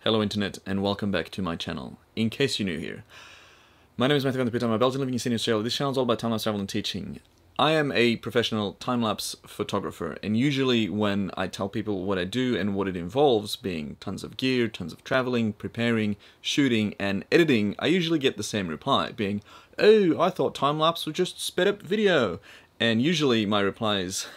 Hello Internet and welcome back to my channel, in case you're new here. My name is Matthew Vandeputte, I'm a Belgian living in Sydney, Australia. This channel is all about time-lapse travel and teaching. I am a professional time-lapse photographer, and usually when I tell people what I do and what it involves, being tons of gear, tons of traveling, preparing, shooting, and editing, I usually get the same reply, being, "Oh, I thought time-lapse was just sped-up video." And usually my reply is,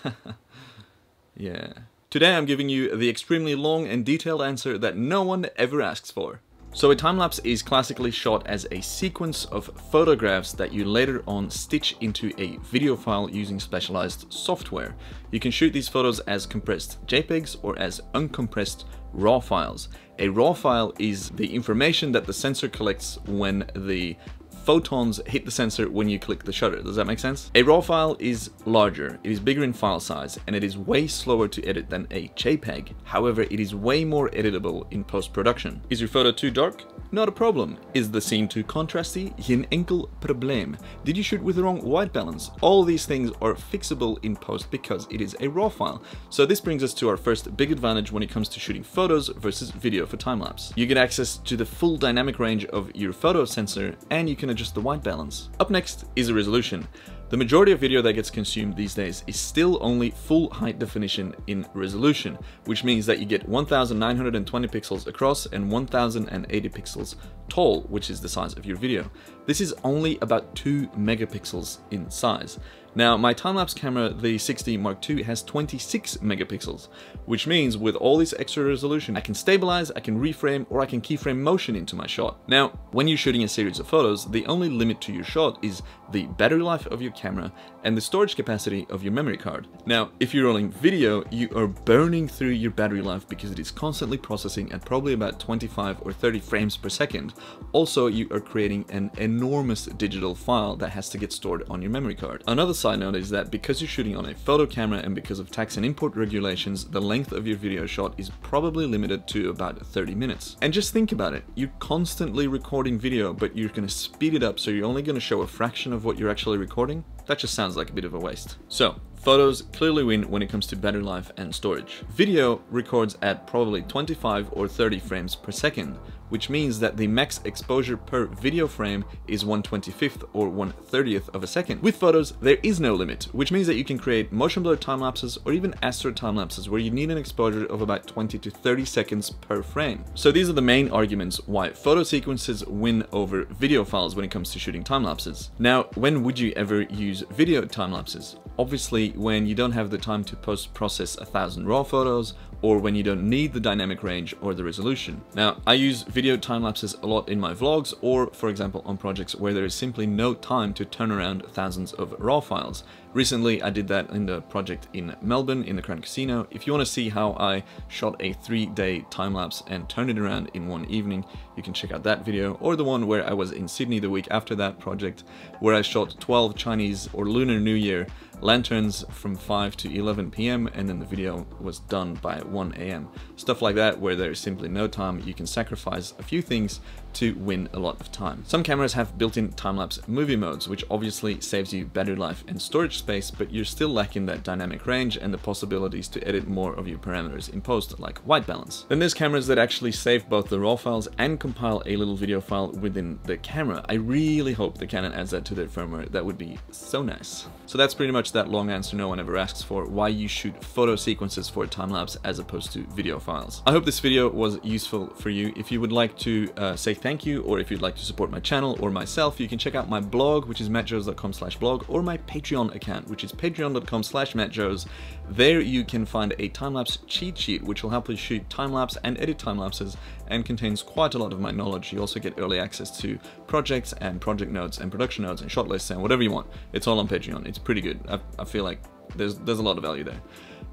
yeah. Today I'm giving you the extremely long and detailed answer that no one ever asks for. So a time-lapse is classically shot as a sequence of photographs that you later on stitch into a video file using specialized software. You can shoot these photos as compressed JPEGs or as uncompressed RAW files. A RAW file is the information that the sensor collects when the photons hit the sensor when you click the shutter. Does that make sense? A RAW file is larger, it is bigger in file size, and it is way slower to edit than a JPEG. However, it is way more editable in post-production. Is your photo too dark? Not a problem. Is the scene too contrasty? Geen enkel probleem. Did you shoot with the wrong white balance? All these things are fixable in post because it is a RAW file. So this brings us to our first big advantage when it comes to shooting photos versus video for time-lapse. You get access to the full dynamic range of your photo sensor, and you can adjust the white balance. Up next is a resolution. The majority of video that gets consumed these days is still only full high definition in resolution, which means that you get 1920 pixels across and 1080 pixels tall, which is the size of your video. This is only about 2 megapixels in size. Now, my time-lapse camera, the 60 Mark II, has 26 megapixels, which means with all this extra resolution, I can stabilize, I can reframe, or I can keyframe motion into my shot. Now, when you're shooting a series of photos, the only limit to your shot is the battery life of your camera and the storage capacity of your memory card. Now, if you're rolling video, you are burning through your battery life because it is constantly processing at probably about 25 or 30 frames per second. Also, you are creating an enormous digital file that has to get stored on your memory card. Another side note is that because you're shooting on a photo camera and because of tax and import regulations, the length of your video shot is probably limited to about 30 minutes. And just think about it, you're constantly recording video, but you're going to speed it up so you're only going to show a fraction of what you're actually recording? That just sounds like a bit of a waste. So, photos clearly win when it comes to battery life and storage. Video records at probably 25 or 30 frames per second, which means that the max exposure per video frame is 1/25th or 1/30th of a second. With photos, there is no limit, which means that you can create motion blur time lapses or even astro time lapses where you need an exposure of about 20 to 30 seconds per frame. So these are the main arguments why photo sequences win over video files when it comes to shooting time lapses. Now, when would you ever use video time lapses? Obviously, when you don't have the time to post-process 1,000 RAW photos, or when you don't need the dynamic range or the resolution. Now, I use video time-lapses a lot in my vlogs, or for example on projects where there is simply no time to turn around thousands of RAW files. Recently, I did that in the project in Melbourne, in the Crown Casino. If you want to see how I shot a 3-day time-lapse and turned it around in one evening, you can check out that video, or the one where I was in Sydney the week after that project, where I shot 12 Chinese or Lunar New Year lanterns from 5 to 11 PM, and then the video was done by 1 AM. Stuff like that, where there is simply no time, you can sacrifice a few things to win a lot of time. Some cameras have built-in time-lapse movie modes, which obviously saves you battery life and storage space, but you're still lacking that dynamic range and the possibilities to edit more of your parameters in post, like white balance. Then there's cameras that actually save both the RAW files and compile a little video file within the camera. I really hope the Canon adds that to their firmware. That would be so nice. So that's pretty much that long answer no one ever asks for, why you shoot photo sequences for a time-lapse as opposed to video files. I hope this video was useful for you. If you would like to say thank you, or if you'd like to support my channel or myself, you can check out my blog, which is matjoez.com/blog, or my Patreon account, which is patreon.com/matjoez. There you can find a time-lapse cheat sheet, which will help you shoot time-lapse and edit time-lapses, and contains quite a lot of my knowledge. You also get early access to projects and project notes and production notes and shot lists and whatever you want. It's all on Patreon. It's pretty good. I feel like there's a lot of value there.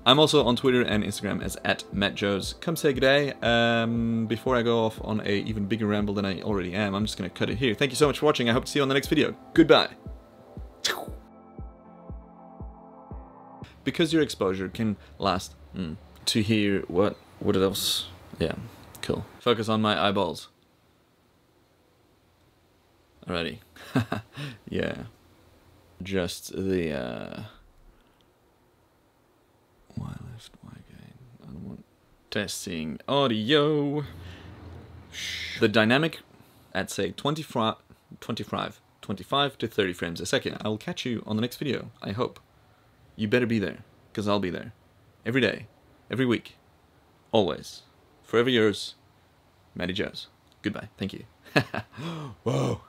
I'm also on Twitter and Instagram as @matjoez. Come say good day. Before I go off on a even bigger ramble than I already am, I'm just going to cut it here. Thank you so much for watching. I hope to see you on the next video. Goodbye. Because your exposure can last to hear what else? Yeah, cool. Focus on my eyeballs. Alrighty. Yeah. Just the why left, why gain. I don't want testing audio. the dynamic at say 25 to 30 frames a second. I will catch you on the next video, I hope. You better be there, because I'll be there. Every day, every week, always. Forever yours, matjoez. Goodbye, thank you. Whoa.